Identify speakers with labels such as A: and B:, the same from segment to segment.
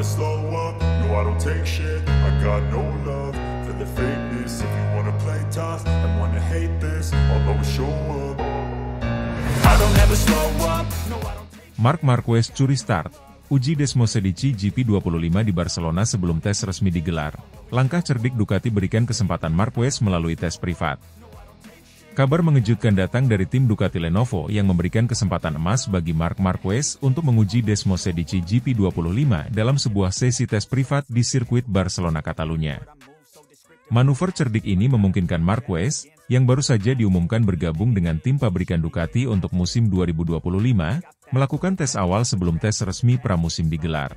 A: never slow up, no I don't take shit. I got no love for the fakeness. If you wanna play tough and wanna hate this, I'll always show up. I don't ever slow up, no I don't take.
B: Marc Marquez curi start. Uji Desmosedici GP25 di Barcelona sebelum tes resmi digelar. Langkah cerdik Ducati berikan kesempatan Marquez melalui tes privat. Kabar mengejutkan datang dari tim Ducati Lenovo yang memberikan kesempatan emas bagi Marc Marquez untuk menguji Desmosedici GP25 dalam sebuah sesi tes privat di sirkuit Barcelona Catalunya. Manuver cerdik ini memungkinkan Marquez, yang baru saja diumumkan bergabung dengan tim pabrikan Ducati untuk musim 2025, melakukan tes awal sebelum tes resmi pramusim digelar.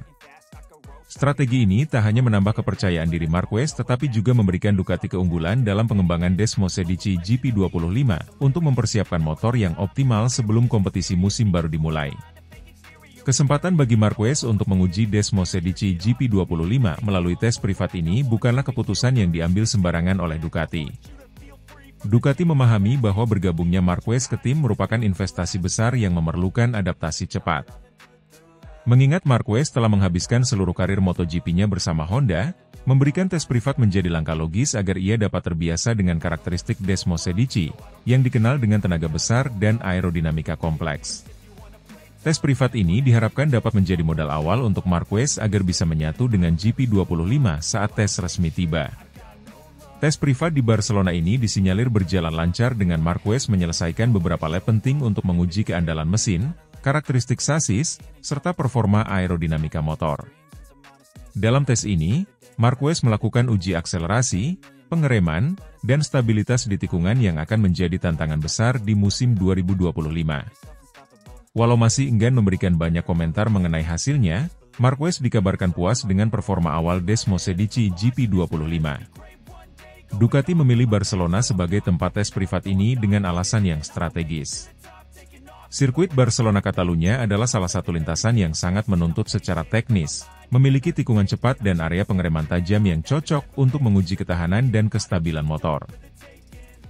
B: Strategi ini tak hanya menambah kepercayaan diri Marquez tetapi juga memberikan Ducati keunggulan dalam pengembangan Desmosedici GP25 untuk mempersiapkan motor yang optimal sebelum kompetisi musim baru dimulai. Kesempatan bagi Marquez untuk menguji Desmosedici GP25 melalui tes privat ini bukanlah keputusan yang diambil sembarangan oleh Ducati. Ducati memahami bahwa bergabungnya Marquez ke tim merupakan investasi besar yang memerlukan adaptasi cepat. Mengingat Marquez telah menghabiskan seluruh karir MotoGP-nya bersama Honda, memberikan tes privat menjadi langkah logis agar ia dapat terbiasa dengan karakteristik Desmosedici, yang dikenal dengan tenaga besar dan aerodinamika kompleks. Tes privat ini diharapkan dapat menjadi modal awal untuk Marquez agar bisa menyatu dengan GP25 saat tes resmi tiba. Tes privat di Barcelona ini disinyalir berjalan lancar dengan Marquez menyelesaikan beberapa lap penting untuk menguji keandalan mesin, karakteristik sasis, serta performa aerodinamika motor. Dalam tes ini, Marquez melakukan uji akselerasi, pengereman, dan stabilitas di tikungan yang akan menjadi tantangan besar di musim 2025. Walau masih enggan memberikan banyak komentar mengenai hasilnya, Marquez dikabarkan puas dengan performa awal Desmosedici GP25. Ducati memilih Barcelona sebagai tempat tes privat ini dengan alasan yang strategis. Sirkuit Barcelona Catalunya adalah salah satu lintasan yang sangat menuntut secara teknis, memiliki tikungan cepat dan area pengereman tajam yang cocok untuk menguji ketahanan dan kestabilan motor.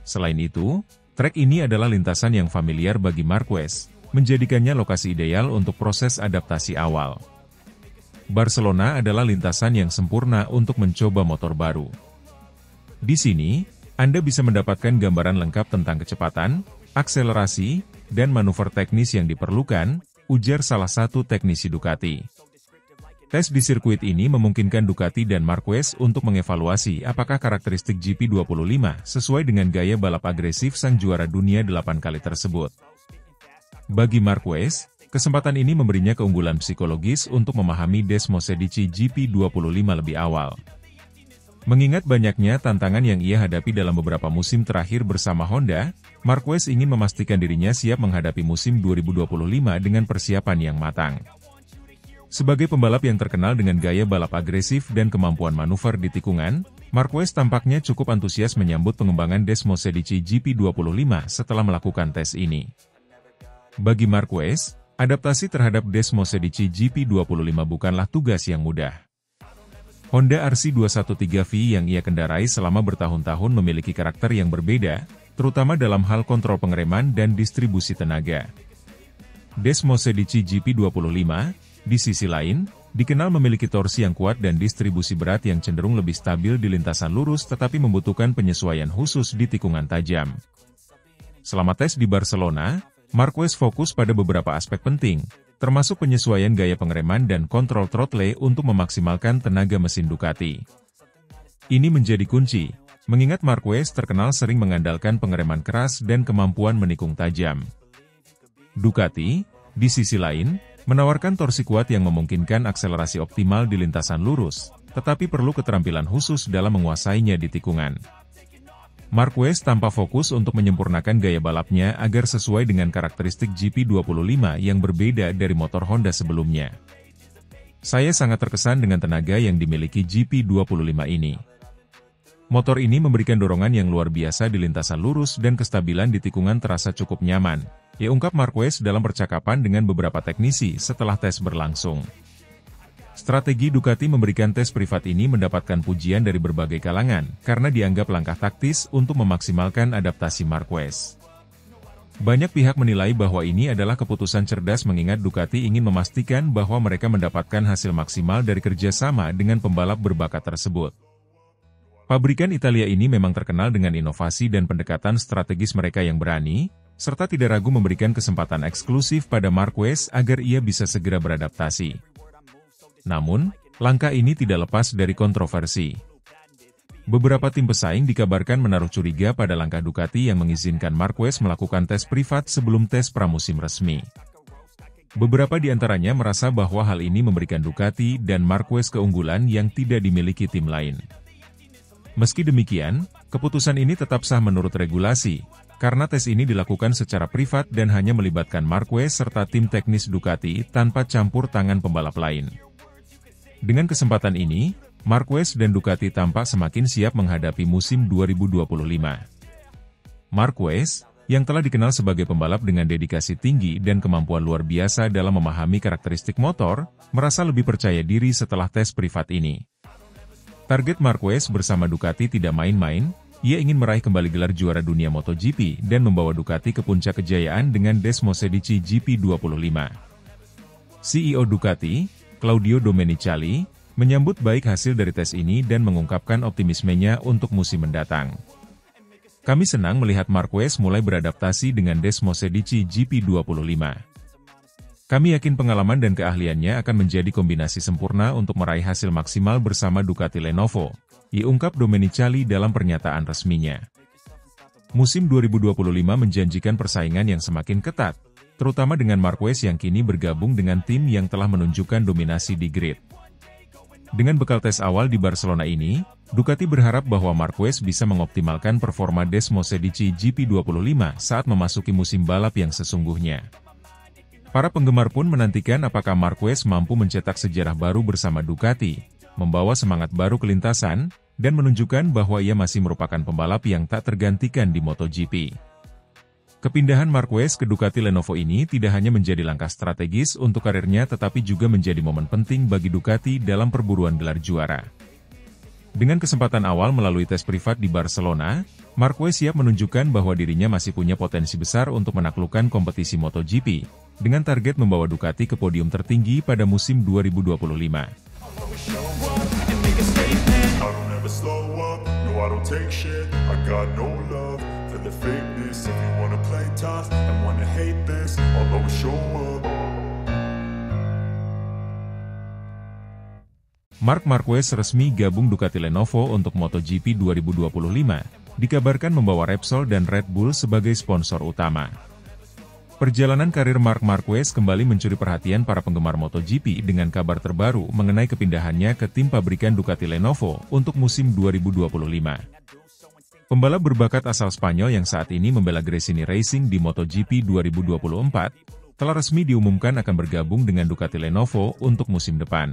B: Selain itu, trek ini adalah lintasan yang familiar bagi Marquez, menjadikannya lokasi ideal untuk proses adaptasi awal. Barcelona adalah lintasan yang sempurna untuk mencoba motor baru. Di sini, Anda bisa mendapatkan gambaran lengkap tentang kecepatan, akselerasi, dan manuver teknis yang diperlukan, ujar salah satu teknisi Ducati. Tes di sirkuit ini memungkinkan Ducati dan Marquez untuk mengevaluasi apakah karakteristik GP25 sesuai dengan gaya balap agresif sang juara dunia 8 kali tersebut. Bagi Marquez, kesempatan ini memberinya keunggulan psikologis untuk memahami Desmosedici GP25 lebih awal. Mengingat banyaknya tantangan yang ia hadapi dalam beberapa musim terakhir bersama Honda, Marquez ingin memastikan dirinya siap menghadapi musim 2025 dengan persiapan yang matang. Sebagai pembalap yang terkenal dengan gaya balap agresif dan kemampuan manuver di tikungan, Marquez tampaknya cukup antusias menyambut pengembangan Desmosedici GP25 setelah melakukan tes ini. Bagi Marquez, adaptasi terhadap Desmosedici GP25 bukanlah tugas yang mudah. Honda RC213V yang ia kendarai selama bertahun-tahun memiliki karakter yang berbeda, terutama dalam hal kontrol pengereman dan distribusi tenaga. Desmosedici GP25, di sisi lain, dikenal memiliki torsi yang kuat dan distribusi berat yang cenderung lebih stabil di lintasan lurus tetapi membutuhkan penyesuaian khusus di tikungan tajam. Selama tes di Barcelona, Marquez fokus pada beberapa aspek penting, termasuk penyesuaian gaya pengereman dan kontrol throttle untuk memaksimalkan tenaga mesin Ducati. Ini menjadi kunci, mengingat Marquez terkenal sering mengandalkan pengereman keras dan kemampuan menikung tajam. Ducati, di sisi lain, menawarkan torsi kuat yang memungkinkan akselerasi optimal di lintasan lurus, tetapi perlu keterampilan khusus dalam menguasainya di tikungan. Marquez tampak fokus untuk menyempurnakan gaya balapnya agar sesuai dengan karakteristik GP25 yang berbeda dari motor Honda sebelumnya. Saya sangat terkesan dengan tenaga yang dimiliki GP25 ini. Motor ini memberikan dorongan yang luar biasa di lintasan lurus dan kestabilan di tikungan terasa cukup nyaman, ya ungkap Marquez dalam percakapan dengan beberapa teknisi setelah tes berlangsung. Strategi Ducati memberikan tes privat ini mendapatkan pujian dari berbagai kalangan, karena dianggap langkah taktis untuk memaksimalkan adaptasi Marquez. Banyak pihak menilai bahwa ini adalah keputusan cerdas mengingat Ducati ingin memastikan bahwa mereka mendapatkan hasil maksimal dari kerjasama dengan pembalap berbakat tersebut. Pabrikan Italia ini memang terkenal dengan inovasi dan pendekatan strategis mereka yang berani, serta tidak ragu memberikan kesempatan eksklusif pada Marquez agar ia bisa segera beradaptasi. Namun, langkah ini tidak lepas dari kontroversi. Beberapa tim pesaing dikabarkan menaruh curiga pada langkah Ducati yang mengizinkan Marquez melakukan tes privat sebelum tes pramusim resmi. Beberapa di antaranya merasa bahwa hal ini memberikan Ducati dan Marquez keunggulan yang tidak dimiliki tim lain. Meski demikian, keputusan ini tetap sah menurut regulasi, karena tes ini dilakukan secara privat dan hanya melibatkan Marquez serta tim teknis Ducati tanpa campur tangan pembalap lain. Dengan kesempatan ini, Marquez dan Ducati tampak semakin siap menghadapi musim 2025. Marquez, yang telah dikenal sebagai pembalap dengan dedikasi tinggi dan kemampuan luar biasa dalam memahami karakteristik motor, merasa lebih percaya diri setelah tes privat ini. Target Marquez bersama Ducati tidak main-main, ia ingin meraih kembali gelar juara dunia MotoGP dan membawa Ducati ke puncak kejayaan dengan Desmosedici GP25. CEO Ducati, Claudio Domenicali, menyambut baik hasil dari tes ini dan mengungkapkan optimismenya untuk musim mendatang. Kami senang melihat Marquez mulai beradaptasi dengan Desmosedici GP25. Kami yakin pengalaman dan keahliannya akan menjadi kombinasi sempurna untuk meraih hasil maksimal bersama Ducati Lenovo, diungkap Domenicali dalam pernyataan resminya. Musim 2025 menjanjikan persaingan yang semakin ketat, terutama dengan Marquez yang kini bergabung dengan tim yang telah menunjukkan dominasi di grid. Dengan bekal tes awal di Barcelona ini, Ducati berharap bahwa Marquez bisa mengoptimalkan performa Desmosedici GP25 saat memasuki musim balap yang sesungguhnya. Para penggemar pun menantikan apakah Marquez mampu mencetak sejarah baru bersama Ducati, membawa semangat baru ke lintasan, dan menunjukkan bahwa ia masih merupakan pembalap yang tak tergantikan di MotoGP. Kepindahan Marquez ke Ducati Lenovo ini tidak hanya menjadi langkah strategis untuk karirnya tetapi juga menjadi momen penting bagi Ducati dalam perburuan gelar juara. Dengan kesempatan awal melalui tes privat di Barcelona, Marquez siap menunjukkan bahwa dirinya masih punya potensi besar untuk menaklukkan kompetisi MotoGP, dengan target membawa Ducati ke podium tertinggi pada musim 2025. Marc Marquez resmi gabung Ducati Lenovo untuk MotoGP 2025, dikabarkan membawa Repsol dan Red Bull sebagai sponsor utama. Perjalanan karir Marc Marquez kembali mencuri perhatian para penggemar MotoGP dengan kabar terbaru mengenai kepindahannya ke tim pabrikan Ducati Lenovo untuk musim 2025. Pembalap berbakat asal Spanyol yang saat ini membela Gresini Racing di MotoGP 2024, telah resmi diumumkan akan bergabung dengan Ducati Lenovo untuk musim depan.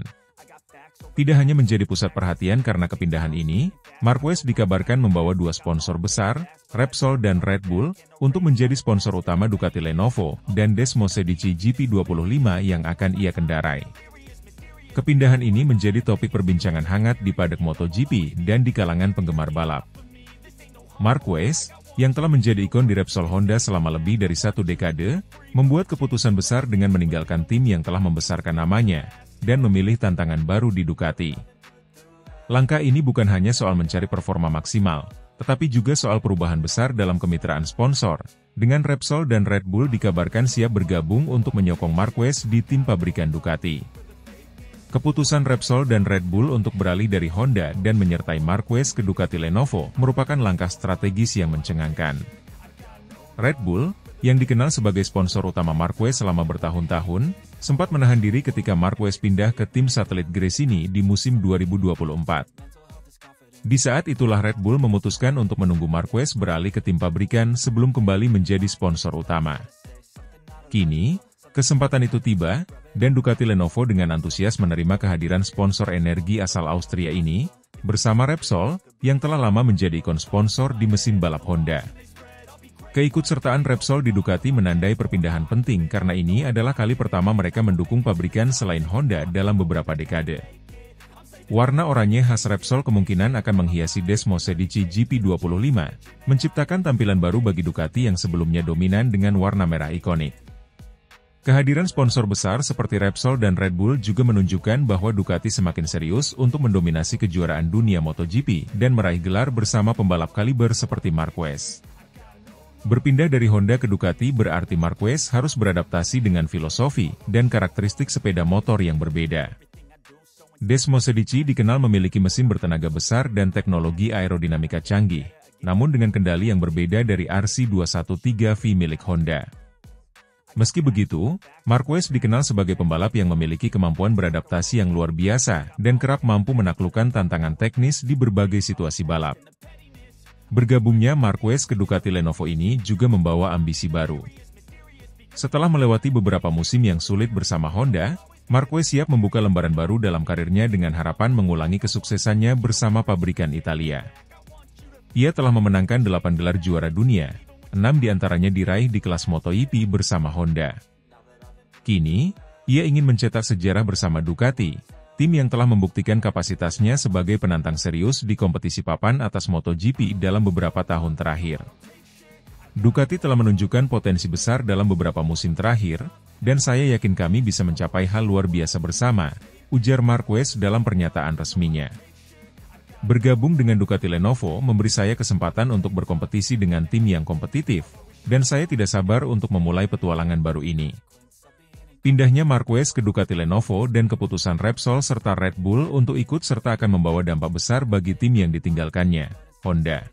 B: Tidak hanya menjadi pusat perhatian karena kepindahan ini, Marquez dikabarkan membawa dua sponsor besar, Repsol dan Red Bull, untuk menjadi sponsor utama Ducati Lenovo dan Desmosedici GP25 yang akan ia kendarai. Kepindahan ini menjadi topik perbincangan hangat di paddock MotoGP dan di kalangan penggemar balap. Marquez, yang telah menjadi ikon di Repsol Honda selama lebih dari 1 dekade, membuat keputusan besar dengan meninggalkan tim yang telah membesarkan namanya, dan memilih tantangan baru di Ducati. Langkah ini bukan hanya soal mencari performa maksimal, tetapi juga soal perubahan besar dalam kemitraan sponsor, dengan Repsol dan Red Bull dikabarkan siap bergabung untuk menyokong Marquez di tim pabrikan Ducati. Keputusan Repsol dan Red Bull untuk beralih dari Honda dan menyertai Marquez ke Ducati Lenovo merupakan langkah strategis yang mencengangkan. Red Bull, yang dikenal sebagai sponsor utama Marquez selama bertahun-tahun, sempat menahan diri ketika Marquez pindah ke tim satelit Gresini di musim 2024. Di saat itulah Red Bull memutuskan untuk menunggu Marquez beralih ke tim pabrikan sebelum kembali menjadi sponsor utama. Kini, kesempatan itu tiba, dan Ducati Lenovo dengan antusias menerima kehadiran sponsor energi asal Austria ini, bersama Repsol, yang telah lama menjadi ikon sponsor di mesin balap Honda. Keikutsertaan Repsol di Ducati menandai perpindahan penting karena ini adalah kali pertama mereka mendukung pabrikan selain Honda dalam beberapa dekade. Warna oranye khas Repsol kemungkinan akan menghiasi Desmosed GP25, menciptakan tampilan baru bagi Ducati yang sebelumnya dominan dengan warna merah ikonik. Kehadiran sponsor besar seperti Repsol dan Red Bull juga menunjukkan bahwa Ducati semakin serius untuk mendominasi kejuaraan dunia MotoGP dan meraih gelar bersama pembalap kaliber seperti Marquez. Berpindah dari Honda ke Ducati berarti Marquez harus beradaptasi dengan filosofi dan karakteristik sepeda motor yang berbeda. Desmosed dikenal memiliki mesin bertenaga besar dan teknologi aerodinamika canggih, namun dengan kendali yang berbeda dari RC213V milik Honda. Meski begitu, Marquez dikenal sebagai pembalap yang memiliki kemampuan beradaptasi yang luar biasa dan kerap mampu menaklukkan tantangan teknis di berbagai situasi balap. Bergabungnya Marquez ke Ducati Lenovo ini juga membawa ambisi baru. Setelah melewati beberapa musim yang sulit bersama Honda, Marquez siap membuka lembaran baru dalam karirnya dengan harapan mengulangi kesuksesannya bersama pabrikan Italia. Ia telah memenangkan 8 gelar juara dunia, 6 diantaranya diraih di kelas MotoGP bersama Honda. Kini, ia ingin mencetak sejarah bersama Ducati, tim yang telah membuktikan kapasitasnya sebagai penantang serius di kompetisi papan atas MotoGP dalam beberapa tahun terakhir. Ducati telah menunjukkan potensi besar dalam beberapa musim terakhir, dan saya yakin kami bisa mencapai hal luar biasa bersama, ujar Marquez dalam pernyataan resminya. Bergabung dengan Ducati Lenovo memberi saya kesempatan untuk berkompetisi dengan tim yang kompetitif, dan saya tidak sabar untuk memulai petualangan baru ini. Pindahnya Marquez ke Ducati Lenovo dan keputusan Repsol serta Red Bull untuk ikut serta akan membawa dampak besar bagi tim yang ditinggalkannya, Honda.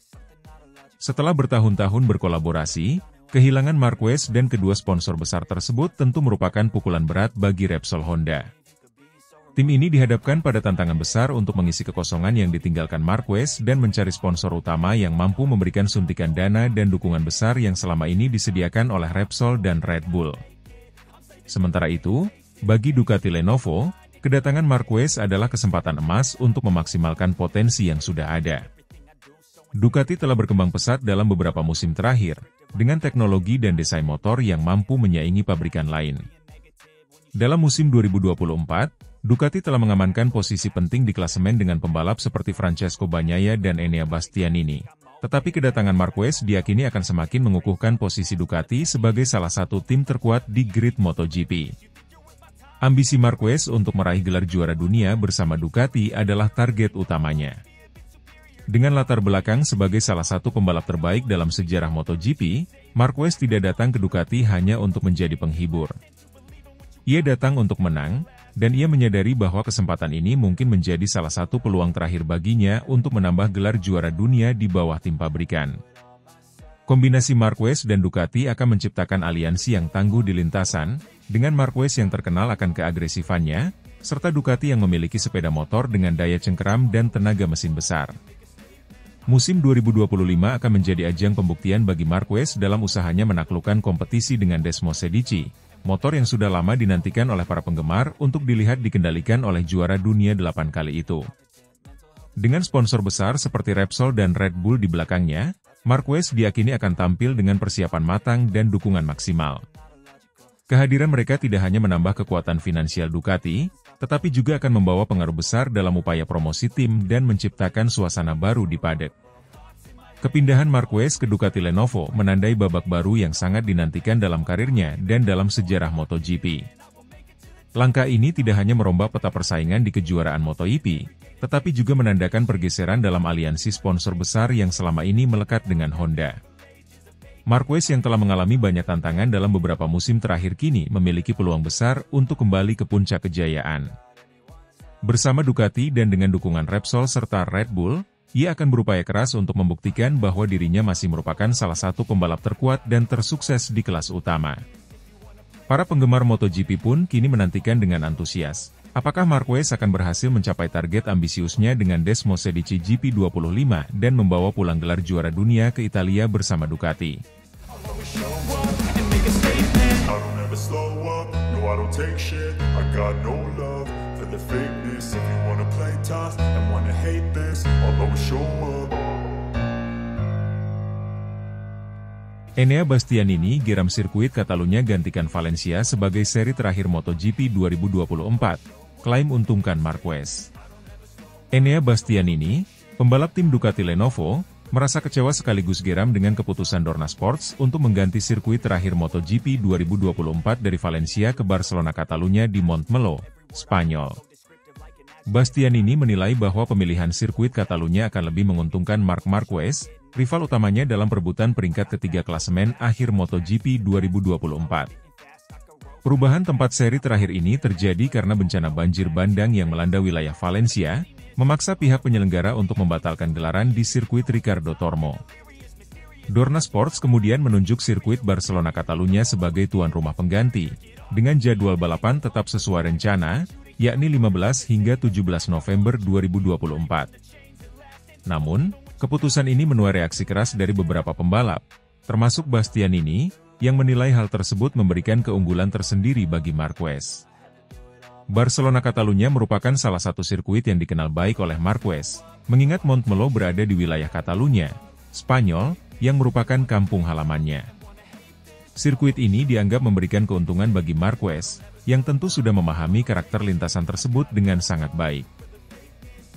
B: Setelah bertahun-tahun berkolaborasi, kehilangan Marquez dan kedua sponsor besar tersebut tentu merupakan pukulan berat bagi Repsol Honda. Tim ini dihadapkan pada tantangan besar untuk mengisi kekosongan yang ditinggalkan Marquez dan mencari sponsor utama yang mampu memberikan suntikan dana dan dukungan besar yang selama ini disediakan oleh Repsol dan Red Bull. Sementara itu, bagi Ducati Lenovo, kedatangan Marquez adalah kesempatan emas untuk memaksimalkan potensi yang sudah ada. Ducati telah berkembang pesat dalam beberapa musim terakhir, dengan teknologi dan desain motor yang mampu menyaingi pabrikan lain. Dalam musim 2024, Ducati telah mengamankan posisi penting di klasemen dengan pembalap seperti Francesco Bagnaia dan Enea Bastianini. Tetapi kedatangan Marquez diyakini akan semakin mengukuhkan posisi Ducati sebagai salah satu tim terkuat di grid MotoGP. Ambisi Marquez untuk meraih gelar juara dunia bersama Ducati adalah target utamanya. Dengan latar belakang sebagai salah satu pembalap terbaik dalam sejarah MotoGP, Marquez tidak datang ke Ducati hanya untuk menjadi penghibur. Ia datang untuk menang, dan ia menyadari bahwa kesempatan ini mungkin menjadi salah satu peluang terakhir baginya untuk menambah gelar juara dunia di bawah tim pabrikan. Kombinasi Marquez dan Ducati akan menciptakan aliansi yang tangguh di lintasan, dengan Marquez yang terkenal akan keagresifannya, serta Ducati yang memiliki sepeda motor dengan daya cengkeram dan tenaga mesin besar. Musim 2025 akan menjadi ajang pembuktian bagi Marquez dalam usahanya menaklukkan kompetisi dengan Desmosed, motor yang sudah lama dinantikan oleh para penggemar untuk dilihat dikendalikan oleh juara dunia 8 kali itu. Dengan sponsor besar seperti Repsol dan Red Bull di belakangnya, Marquez diyakini akan tampil dengan persiapan matang dan dukungan maksimal. Kehadiran mereka tidak hanya menambah kekuatan finansial Ducati, tetapi juga akan membawa pengaruh besar dalam upaya promosi tim dan menciptakan suasana baru di paddock. Kepindahan Marquez ke Ducati Lenovo menandai babak baru yang sangat dinantikan dalam karirnya dan dalam sejarah MotoGP. Langkah ini tidak hanya merombak peta persaingan di kejuaraan MotoGP, tetapi juga menandakan pergeseran dalam aliansi sponsor besar yang selama ini melekat dengan Honda. Marquez yang telah mengalami banyak tantangan dalam beberapa musim terakhir kini memiliki peluang besar untuk kembali ke puncak kejayaan. Bersama Ducati dan dengan dukungan Repsol serta Red Bull, ia akan berupaya keras untuk membuktikan bahwa dirinya masih merupakan salah satu pembalap terkuat dan tersukses di kelas utama. Para penggemar MotoGP pun kini menantikan dengan antusias. Apakah Marquez akan berhasil mencapai target ambisiusnya dengan Desmosed GP25 dan membawa pulang gelar juara dunia ke Italia bersama Ducati? Enea Bastianini geram sirkuit Catalunya gantikan Valencia sebagai seri terakhir MotoGP 2024, klaim untungkan Marquez. Enea Bastianini, pembalap tim Ducati Lenovo, merasa kecewa sekaligus geram dengan keputusan Dorna Sports untuk mengganti sirkuit terakhir MotoGP 2024 dari Valencia ke Barcelona Catalunya di Montmeló, Spanyol. Bastianini menilai bahwa pemilihan sirkuit Catalunya akan lebih menguntungkan Marc Marquez, rival utamanya dalam perebutan peringkat ketiga klasemen akhir MotoGP 2024. Perubahan tempat seri terakhir ini terjadi karena bencana banjir bandang yang melanda wilayah Valencia, memaksa pihak penyelenggara untuk membatalkan gelaran di sirkuit Ricardo Tormo. Dorna Sports kemudian menunjuk sirkuit Barcelona Catalunya sebagai tuan rumah pengganti, dengan jadwal balapan tetap sesuai rencana, yakni 15 hingga 17 November 2024. Namun, keputusan ini menuai reaksi keras dari beberapa pembalap, termasuk Bastianini, yang menilai hal tersebut memberikan keunggulan tersendiri bagi Marquez. Barcelona Catalunya merupakan salah satu sirkuit yang dikenal baik oleh Marquez, mengingat Montmeló berada di wilayah Catalunya, Spanyol, yang merupakan kampung halamannya. Sirkuit ini dianggap memberikan keuntungan bagi Marquez, yang tentu sudah memahami karakter lintasan tersebut dengan sangat baik.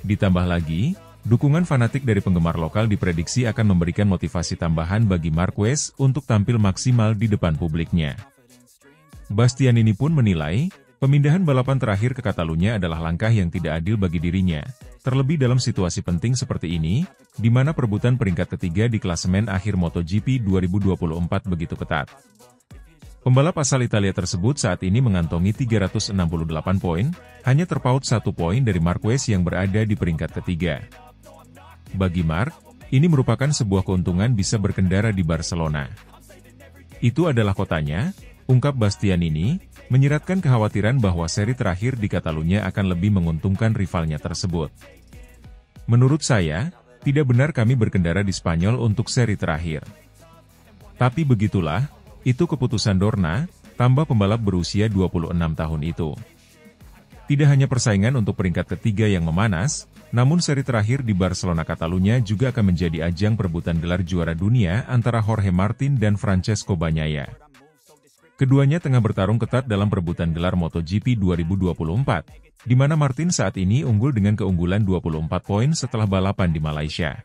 B: Ditambah lagi, dukungan fanatik dari penggemar lokal diprediksi akan memberikan motivasi tambahan bagi Marquez untuk tampil maksimal di depan publiknya. Bastianini pun menilai, pemindahan balapan terakhir ke Catalunya adalah langkah yang tidak adil bagi dirinya, terlebih dalam situasi penting seperti ini, di mana perebutan peringkat ketiga di klasemen akhir MotoGP 2024 begitu ketat. Pembalap asal Italia tersebut saat ini mengantongi 368 poin, hanya terpaut 1 poin dari Marquez yang berada di peringkat ketiga. Bagi Marc, ini merupakan sebuah keuntungan bisa berkendara di Barcelona. Itu adalah kotanya, ungkap Bastianini, menyiratkan kekhawatiran bahwa seri terakhir di Catalunya akan lebih menguntungkan rivalnya tersebut. Menurut saya, tidak benar kami berkendara di Spanyol untuk seri terakhir. Tapi begitulah, itu keputusan Dorna, tambah pembalap berusia 26 tahun itu. Tidak hanya persaingan untuk peringkat ketiga yang memanas, namun seri terakhir di Barcelona Catalunya juga akan menjadi ajang perebutan gelar juara dunia antara Jorge Martin dan Francesco Bagnaia. Keduanya tengah bertarung ketat dalam perebutan gelar MotoGP 2024, di mana Martin saat ini unggul dengan keunggulan 24 poin setelah balapan di Malaysia.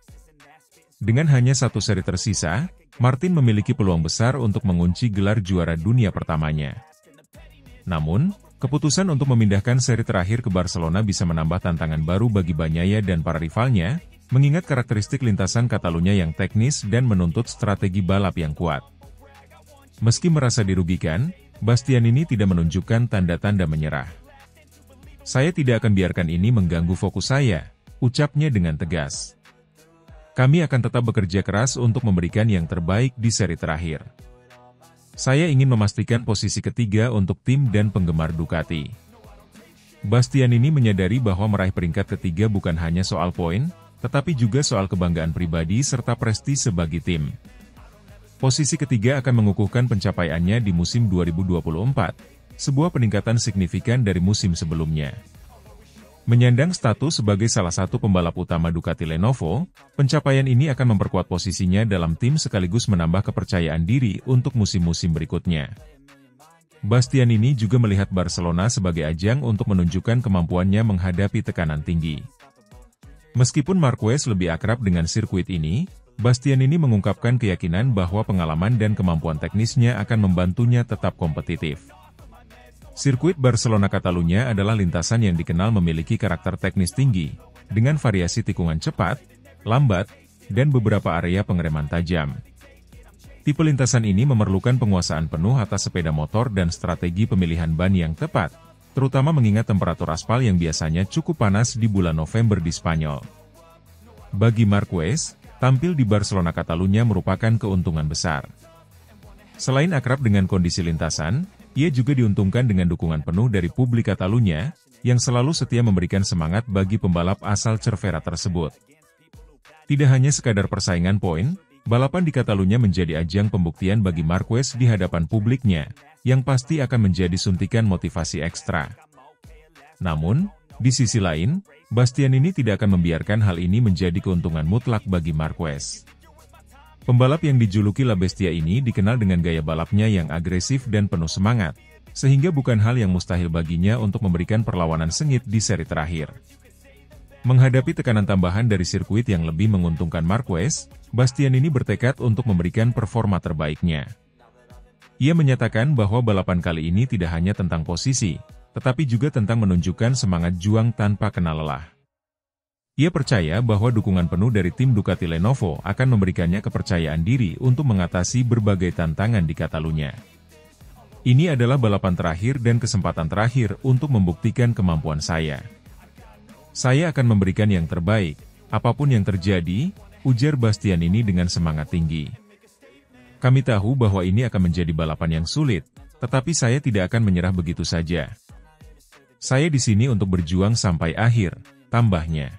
B: Dengan hanya satu seri tersisa, Martin memiliki peluang besar untuk mengunci gelar juara dunia pertamanya. Namun, keputusan untuk memindahkan seri terakhir ke Barcelona bisa menambah tantangan baru bagi Bagnaia dan para rivalnya, mengingat karakteristik lintasan Catalunya yang teknis dan menuntut strategi balap yang kuat. Meski merasa dirugikan, Bastianini tidak menunjukkan tanda-tanda menyerah. Saya tidak akan biarkan ini mengganggu fokus saya, ucapnya dengan tegas. Kami akan tetap bekerja keras untuk memberikan yang terbaik di seri terakhir. Saya ingin memastikan posisi ketiga untuk tim dan penggemar Ducati. Bastianini menyadari bahwa meraih peringkat ketiga bukan hanya soal poin, tetapi juga soal kebanggaan pribadi serta prestise bagi tim. Posisi ketiga akan mengukuhkan pencapaiannya di musim 2024, sebuah peningkatan signifikan dari musim sebelumnya. Menyandang status sebagai salah satu pembalap utama Ducati Lenovo, pencapaian ini akan memperkuat posisinya dalam tim sekaligus menambah kepercayaan diri untuk musim-musim berikutnya. Bastianini juga melihat Barcelona sebagai ajang untuk menunjukkan kemampuannya menghadapi tekanan tinggi. Meskipun Marquez lebih akrab dengan sirkuit ini, Bastianini mengungkapkan keyakinan bahwa pengalaman dan kemampuan teknisnya akan membantunya tetap kompetitif. Sirkuit Barcelona Catalunya adalah lintasan yang dikenal memiliki karakter teknis tinggi, dengan variasi tikungan cepat, lambat, dan beberapa area pengereman tajam. Tipe lintasan ini memerlukan penguasaan penuh atas sepeda motor dan strategi pemilihan ban yang tepat, terutama mengingat temperatur aspal yang biasanya cukup panas di bulan November di Spanyol. Bagi Marquez, tampil di Barcelona Catalunya merupakan keuntungan besar. Selain akrab dengan kondisi lintasan, ia juga diuntungkan dengan dukungan penuh dari publik Catalunya, yang selalu setia memberikan semangat bagi pembalap asal Cervera tersebut. Tidak hanya sekadar persaingan poin, balapan di Catalunya menjadi ajang pembuktian bagi Marquez di hadapan publiknya, yang pasti akan menjadi suntikan motivasi ekstra. Namun, di sisi lain, Bastianini tidak akan membiarkan hal ini menjadi keuntungan mutlak bagi Marquez. Pembalap yang dijuluki La Bestia ini dikenal dengan gaya balapnya yang agresif dan penuh semangat, sehingga bukan hal yang mustahil baginya untuk memberikan perlawanan sengit di seri terakhir. Menghadapi tekanan tambahan dari sirkuit yang lebih menguntungkan Marquez, Bastianini bertekad untuk memberikan performa terbaiknya. Ia menyatakan bahwa balapan kali ini tidak hanya tentang posisi, tetapi juga tentang menunjukkan semangat juang tanpa kenal lelah. Ia percaya bahwa dukungan penuh dari tim Ducati Lenovo akan memberikannya kepercayaan diri untuk mengatasi berbagai tantangan di Catalunya. Ini adalah balapan terakhir dan kesempatan terakhir untuk membuktikan kemampuan saya. Saya akan memberikan yang terbaik, apapun yang terjadi, ujar Bastianini dengan semangat tinggi. Kami tahu bahwa ini akan menjadi balapan yang sulit, tetapi saya tidak akan menyerah begitu saja. Saya di sini untuk berjuang sampai akhir, tambahnya.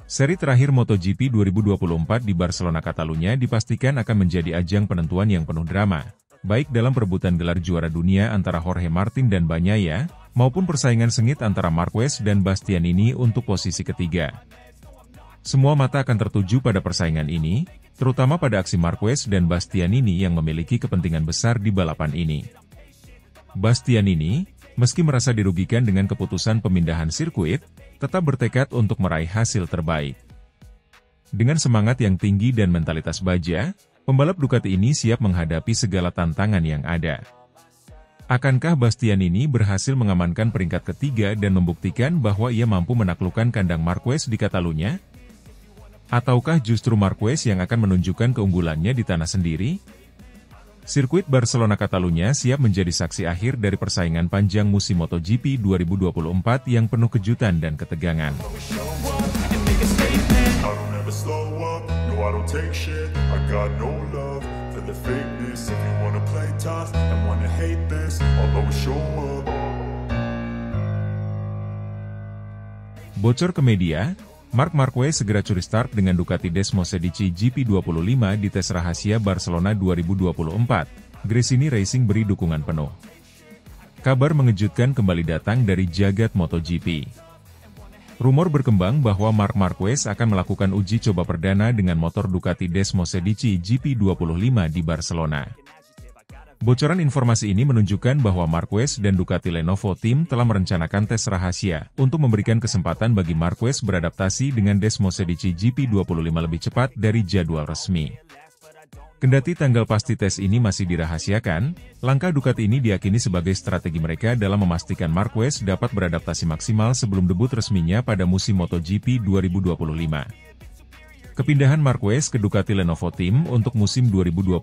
B: Seri terakhir MotoGP 2024 di Barcelona Catalunya dipastikan akan menjadi ajang penentuan yang penuh drama, baik dalam perebutan gelar juara dunia antara Jorge Martin dan Bagnaia, maupun persaingan sengit antara Marquez dan Bastianini untuk posisi ketiga. Semua mata akan tertuju pada persaingan ini, terutama pada aksi Marquez dan Bastianini yang memiliki kepentingan besar di balapan ini. Bastianini, meski merasa dirugikan dengan keputusan pemindahan sirkuit, tetap bertekad untuk meraih hasil terbaik. Dengan semangat yang tinggi dan mentalitas baja, pembalap Ducati ini siap menghadapi segala tantangan yang ada. Akankah Bastianini berhasil mengamankan peringkat ketiga dan membuktikan bahwa ia mampu menaklukkan kandang Marquez di Catalunya? Ataukah justru Marquez yang akan menunjukkan keunggulannya di tanah sendiri? Sirkuit Barcelona Catalunya siap menjadi saksi akhir dari persaingan panjang musim MotoGP 2024 yang penuh kejutan dan ketegangan. Bocor ke media, Marc Marquez segera curi start dengan Ducati Desmosedici GP25 di tes rahasia Barcelona 2024. Gresini Racing beri dukungan penuh. Kabar mengejutkan kembali datang dari jagat MotoGP. Rumor berkembang bahwa Marc Marquez akan melakukan uji coba perdana dengan motor Ducati Desmosedici GP25 di Barcelona. Bocoran informasi ini menunjukkan bahwa Marquez dan Ducati Lenovo Team telah merencanakan tes rahasia untuk memberikan kesempatan bagi Marquez beradaptasi dengan Desmosedici GP25 lebih cepat dari jadwal resmi. Kendati tanggal pasti tes ini masih dirahasiakan, langkah Ducati ini diyakini sebagai strategi mereka dalam memastikan Marquez dapat beradaptasi maksimal sebelum debut resminya pada musim MotoGP 2025. Kepindahan Marquez ke Ducati Lenovo Team untuk musim 2025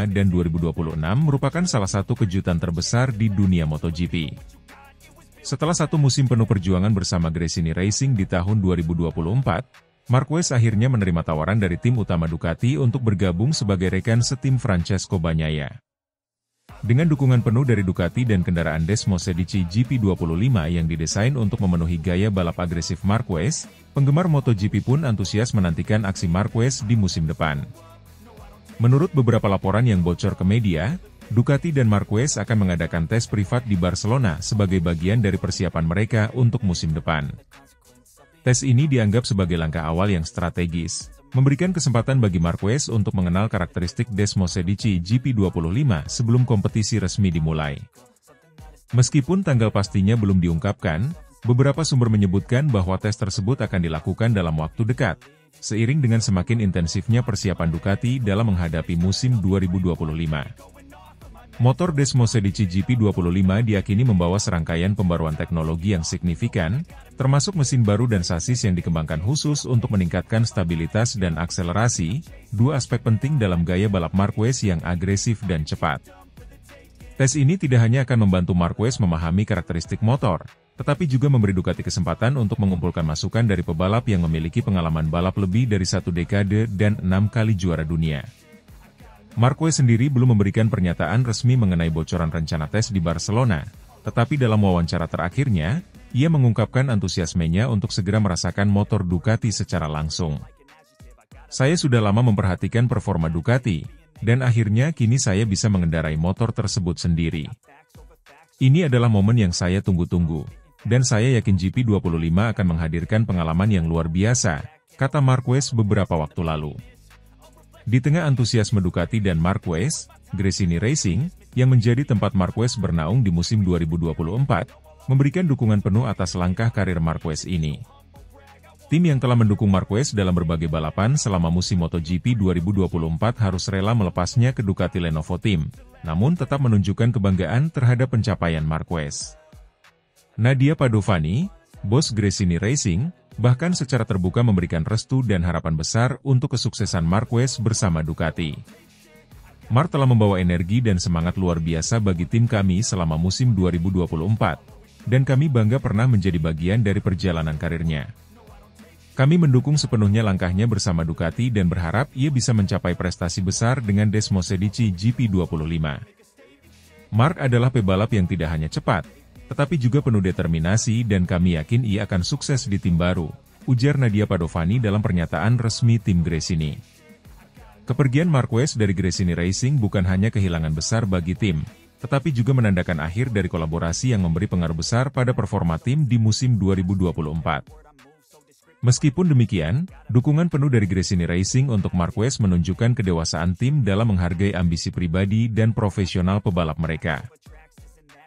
B: dan 2026 merupakan salah satu kejutan terbesar di dunia MotoGP. Setelah satu musim penuh perjuangan bersama Gresini Racing di tahun 2024, Marquez akhirnya menerima tawaran dari tim utama Ducati untuk bergabung sebagai rekan setim Francesco Bagnaia. Dengan dukungan penuh dari Ducati dan kendaraan Desmosedici GP25 yang didesain untuk memenuhi gaya balap agresif Marquez, penggemar MotoGP pun antusias menantikan aksi Marquez di musim depan. Menurut beberapa laporan yang bocor ke media, Ducati dan Marquez akan mengadakan tes privat di Barcelona sebagai bagian dari persiapan mereka untuk musim depan. Tes ini dianggap sebagai langkah awal yang strategis, memberikan kesempatan bagi Marquez untuk mengenal karakteristik Desmosedici GP25 sebelum kompetisi resmi dimulai. Meskipun tanggal pastinya belum diungkapkan, beberapa sumber menyebutkan bahwa tes tersebut akan dilakukan dalam waktu dekat, seiring dengan semakin intensifnya persiapan Ducati dalam menghadapi musim 2025. Motor Desmosedici GP25 diyakini membawa serangkaian pembaruan teknologi yang signifikan, termasuk mesin baru dan sasis yang dikembangkan khusus untuk meningkatkan stabilitas dan akselerasi, dua aspek penting dalam gaya balap Marquez yang agresif dan cepat. Tes ini tidak hanya akan membantu Marquez memahami karakteristik motor, tetapi juga memberi Ducati kesempatan untuk mengumpulkan masukan dari pebalap yang memiliki pengalaman balap lebih dari 1 dekade dan 6 kali juara dunia. Marquez sendiri belum memberikan pernyataan resmi mengenai bocoran rencana tes di Barcelona, tetapi dalam wawancara terakhirnya, ia mengungkapkan antusiasmenya untuk segera merasakan motor Ducati secara langsung. Saya sudah lama memperhatikan performa Ducati, dan akhirnya kini saya bisa mengendarai motor tersebut sendiri. Ini adalah momen yang saya tunggu-tunggu, dan saya yakin GP25 akan menghadirkan pengalaman yang luar biasa, kata Marquez beberapa waktu lalu. Di tengah antusiasme Ducati dan Marquez, Gresini Racing, yang menjadi tempat Marquez bernaung di musim 2024, memberikan dukungan penuh atas langkah karir Marquez ini. Tim yang telah mendukung Marquez dalam berbagai balapan selama musim MotoGP 2024 harus rela melepasnya ke Ducati Lenovo Team, namun tetap menunjukkan kebanggaan terhadap pencapaian Marquez. Nadia Padovani, bos Gresini Racing, bahkan secara terbuka memberikan restu dan harapan besar untuk kesuksesan Marquez bersama Ducati. Mark telah membawa energi dan semangat luar biasa bagi tim kami selama musim 2024, dan kami bangga pernah menjadi bagian dari perjalanan karirnya. Kami mendukung sepenuhnya langkahnya bersama Ducati dan berharap ia bisa mencapai prestasi besar dengan Desmosedici GP25. Mark adalah pebalap yang tidak hanya cepat, tetapi juga penuh determinasi dan kami yakin ia akan sukses di tim baru, ujar Nadia Padovani dalam pernyataan resmi tim Gresini. Kepergian Marquez dari Gresini Racing bukan hanya kehilangan besar bagi tim, tetapi juga menandakan akhir dari kolaborasi yang memberi pengaruh besar pada performa tim di musim 2024. Meskipun demikian, dukungan penuh dari Gresini Racing untuk Marquez menunjukkan kedewasaan tim dalam menghargai ambisi pribadi dan profesional pebalap mereka.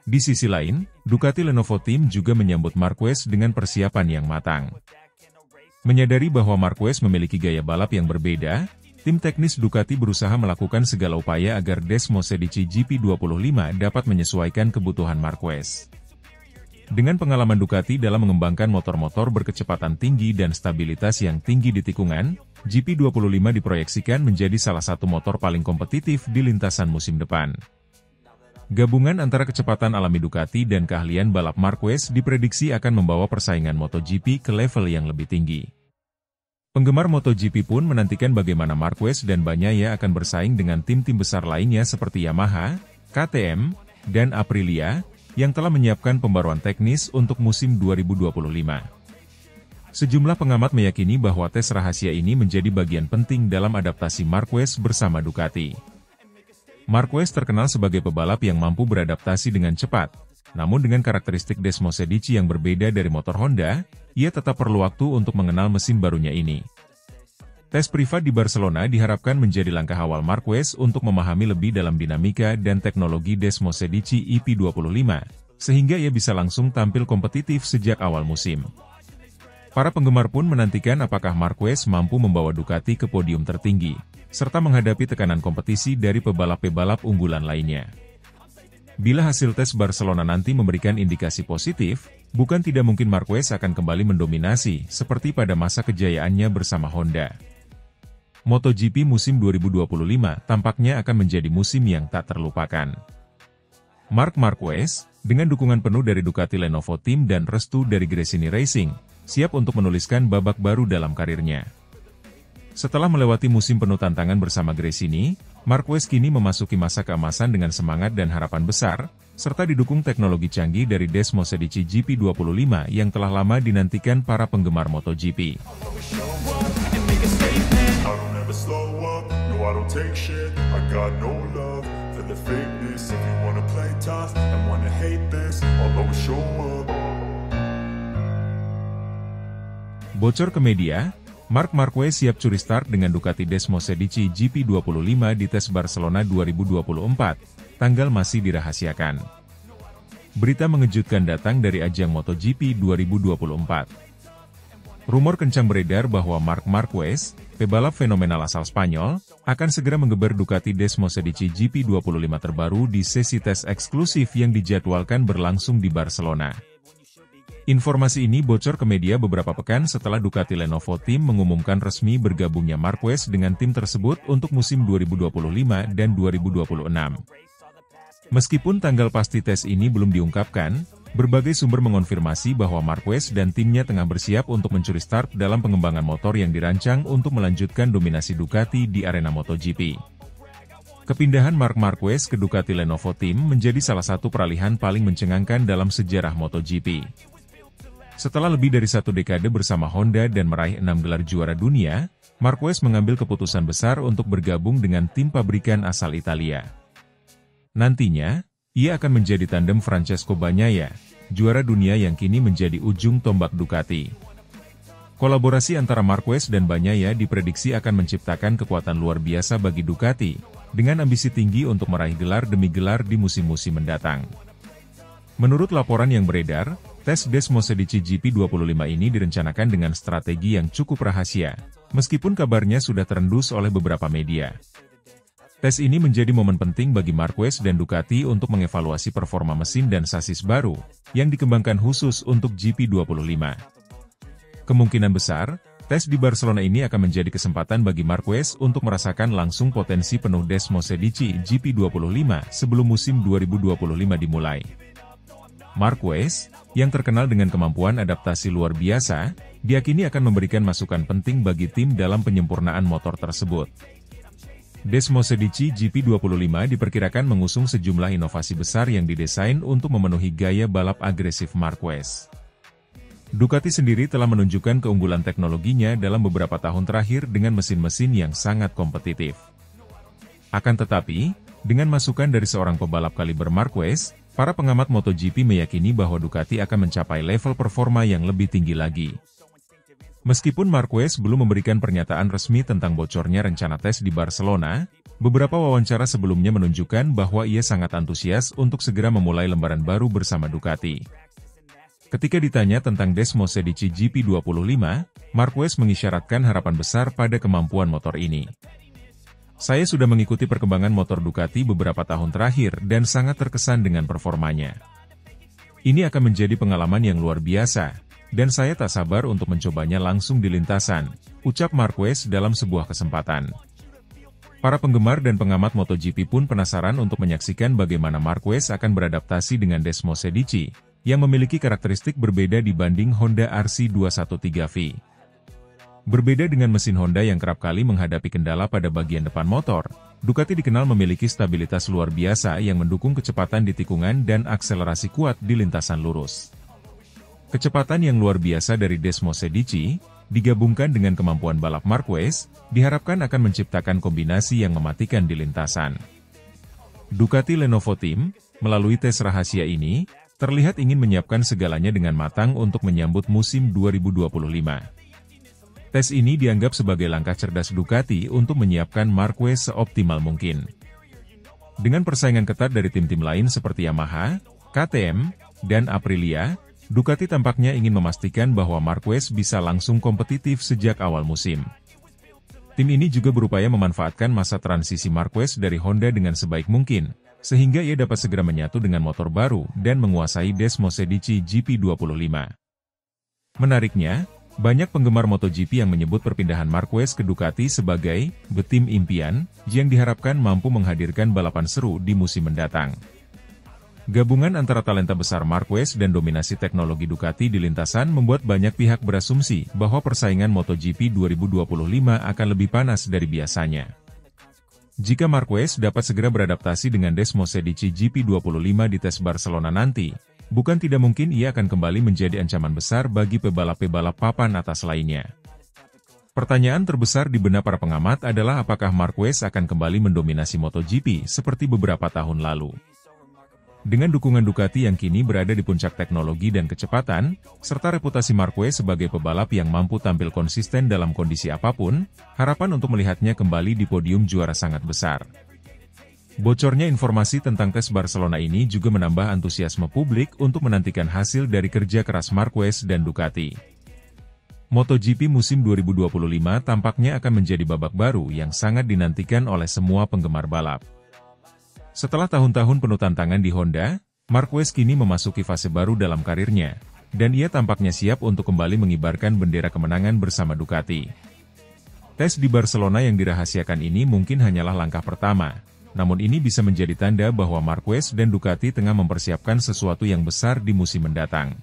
B: Di sisi lain, Ducati Lenovo Team juga menyambut Marquez dengan persiapan yang matang. Menyadari bahwa Marquez memiliki gaya balap yang berbeda, tim teknis Ducati berusaha melakukan segala upaya agar Desmosedici GP25 dapat menyesuaikan kebutuhan Marquez. Dengan pengalaman Ducati dalam mengembangkan motor-motor berkecepatan tinggi dan stabilitas yang tinggi di tikungan, GP25 diproyeksikan menjadi salah satu motor paling kompetitif di lintasan musim depan. Gabungan antara kecepatan alami Ducati dan keahlian balap Marquez diprediksi akan membawa persaingan MotoGP ke level yang lebih tinggi. Penggemar MotoGP pun menantikan bagaimana Marquez dan Bagnaia akan bersaing dengan tim-tim besar lainnya seperti Yamaha, KTM, dan Aprilia, yang telah menyiapkan pembaruan teknis untuk musim 2025. Sejumlah pengamat meyakini bahwa tes rahasia ini menjadi bagian penting dalam adaptasi Marquez bersama Ducati. Marquez terkenal sebagai pebalap yang mampu beradaptasi dengan cepat, namun dengan karakteristik Desmosedici yang berbeda dari motor Honda, ia tetap perlu waktu untuk mengenal mesin barunya ini. Tes privat di Barcelona diharapkan menjadi langkah awal Marquez untuk memahami lebih dalam dinamika dan teknologi Desmosedici EP25, sehingga ia bisa langsung tampil kompetitif sejak awal musim. Para penggemar pun menantikan apakah Marquez mampu membawa Ducati ke podium tertinggi, serta menghadapi tekanan kompetisi dari pebalap-pebalap unggulan lainnya. Bila hasil tes Barcelona nanti memberikan indikasi positif, bukan tidak mungkin Marquez akan kembali mendominasi seperti pada masa kejayaannya bersama Honda. MotoGP musim 2025 tampaknya akan menjadi musim yang tak terlupakan. Marc Marquez, dengan dukungan penuh dari Ducati Lenovo Team dan restu dari Gresini Racing, siap untuk menuliskan babak baru dalam karirnya. Setelah melewati musim penuh tantangan bersama Gresini, Marquez kini memasuki masa keemasan dengan semangat dan harapan besar, serta didukung teknologi canggih dari Desmosedici GP25 yang telah lama dinantikan para penggemar MotoGP. Bocor ke media, Marc Marquez siap curi start dengan Ducati Desmosedici GP25 di tes Barcelona 2024, tanggal masih dirahasiakan. Berita mengejutkan datang dari ajang MotoGP 2024. Rumor kencang beredar bahwa Marc Marquez, pebalap fenomenal asal Spanyol, akan segera menggeber Ducati Desmosedici GP25 terbaru di sesi tes eksklusif yang dijadwalkan berlangsung di Barcelona. Informasi ini bocor ke media beberapa pekan setelah Ducati Lenovo Team mengumumkan resmi bergabungnya Marquez dengan tim tersebut untuk musim 2025 dan 2026. Meskipun tanggal pasti tes ini belum diungkapkan, berbagai sumber mengonfirmasi bahwa Marquez dan timnya tengah bersiap untuk mencuri start dalam pengembangan motor yang dirancang untuk melanjutkan dominasi Ducati di arena MotoGP. Kepindahan Marc Marquez ke Ducati Lenovo Team menjadi salah satu peralihan paling mencengangkan dalam sejarah MotoGP. Setelah lebih dari satu dekade bersama Honda dan meraih 6 gelar juara dunia, Marquez mengambil keputusan besar untuk bergabung dengan tim pabrikan asal Italia. Nantinya, ia akan menjadi tandem Francesco Bagnaia, juara dunia yang kini menjadi ujung tombak Ducati. Kolaborasi antara Marquez dan Bagnaia diprediksi akan menciptakan kekuatan luar biasa bagi Ducati, dengan ambisi tinggi untuk meraih gelar demi gelar di musim-musim mendatang. Menurut laporan yang beredar, Tes Desmosedici GP25 ini direncanakan dengan strategi yang cukup rahasia, meskipun kabarnya sudah terendus oleh beberapa media. Tes ini menjadi momen penting bagi Marquez dan Ducati untuk mengevaluasi performa mesin dan sasis baru, yang dikembangkan khusus untuk GP25. Kemungkinan besar, tes di Barcelona ini akan menjadi kesempatan bagi Marquez untuk merasakan langsung potensi penuh Desmosedici GP25 sebelum musim 2025 dimulai. Marquez, yang terkenal dengan kemampuan adaptasi luar biasa, diyakini akan memberikan masukan penting bagi tim dalam penyempurnaan motor tersebut. Desmosedici GP25 diperkirakan mengusung sejumlah inovasi besar yang didesain untuk memenuhi gaya balap agresif Marquez. Ducati sendiri telah menunjukkan keunggulan teknologinya dalam beberapa tahun terakhir dengan mesin-mesin yang sangat kompetitif. Akan tetapi, dengan masukan dari seorang pebalap kaliber Marquez, para pengamat MotoGP meyakini bahwa Ducati akan mencapai level performa yang lebih tinggi lagi. Meskipun Marquez belum memberikan pernyataan resmi tentang bocornya rencana tes di Barcelona, beberapa wawancara sebelumnya menunjukkan bahwa ia sangat antusias untuk segera memulai lembaran baru bersama Ducati. Ketika ditanya tentang Desmosedici GP25, Marquez mengisyaratkan harapan besar pada kemampuan motor ini. Saya sudah mengikuti perkembangan motor Ducati beberapa tahun terakhir dan sangat terkesan dengan performanya. Ini akan menjadi pengalaman yang luar biasa, dan saya tak sabar untuk mencobanya langsung di lintasan, ucap Marquez dalam sebuah kesempatan. Para penggemar dan pengamat MotoGP pun penasaran untuk menyaksikan bagaimana Marquez akan beradaptasi dengan Desmosedici, yang memiliki karakteristik berbeda dibanding Honda RC213V. Berbeda dengan mesin Honda yang kerap kali menghadapi kendala pada bagian depan motor, Ducati dikenal memiliki stabilitas luar biasa yang mendukung kecepatan di tikungan dan akselerasi kuat di lintasan lurus. Kecepatan yang luar biasa dari Desmosedici, digabungkan dengan kemampuan balap Marquez, diharapkan akan menciptakan kombinasi yang mematikan di lintasan. Ducati Lenovo Team, melalui tes rahasia ini, terlihat ingin menyiapkan segalanya dengan matang untuk menyambut musim 2025. Tes ini dianggap sebagai langkah cerdas Ducati untuk menyiapkan Marquez seoptimal mungkin. Dengan persaingan ketat dari tim-tim lain seperti Yamaha, KTM, dan Aprilia, Ducati tampaknya ingin memastikan bahwa Marquez bisa langsung kompetitif sejak awal musim. Tim ini juga berupaya memanfaatkan masa transisi Marquez dari Honda dengan sebaik mungkin, sehingga ia dapat segera menyatu dengan motor baru dan menguasai Desmosedici GP25. Menariknya, banyak penggemar MotoGP yang menyebut perpindahan Marquez ke Ducati sebagai tim impian, yang diharapkan mampu menghadirkan balapan seru di musim mendatang. Gabungan antara talenta besar Marquez dan dominasi teknologi Ducati di lintasan membuat banyak pihak berasumsi bahwa persaingan MotoGP 2025 akan lebih panas dari biasanya. Jika Marquez dapat segera beradaptasi dengan Desmosedici GP25 di tes Barcelona nanti, bukan tidak mungkin ia akan kembali menjadi ancaman besar bagi pebalap-pebalap papan atas lainnya. Pertanyaan terbesar di benak para pengamat adalah apakah Marquez akan kembali mendominasi MotoGP seperti beberapa tahun lalu. Dengan dukungan Ducati yang kini berada di puncak teknologi dan kecepatan, serta reputasi Marquez sebagai pebalap yang mampu tampil konsisten dalam kondisi apapun, harapan untuk melihatnya kembali di podium juara sangat besar. Bocornya informasi tentang tes Barcelona ini juga menambah antusiasme publik untuk menantikan hasil dari kerja keras Marquez dan Ducati. MotoGP musim 2025 tampaknya akan menjadi babak baru yang sangat dinantikan oleh semua penggemar balap. Setelah tahun-tahun penuh tantangan di Honda, Marquez kini memasuki fase baru dalam karirnya, dan ia tampaknya siap untuk kembali mengibarkan bendera kemenangan bersama Ducati. Tes di Barcelona yang dirahasiakan ini mungkin hanyalah langkah pertama, namun ini bisa menjadi tanda bahwa Marquez dan Ducati tengah mempersiapkan sesuatu yang besar di musim mendatang.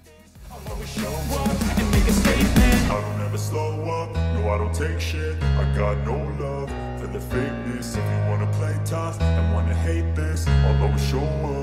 A: The fakeness, if you wanna play tough and wanna hate this, I'll always show up.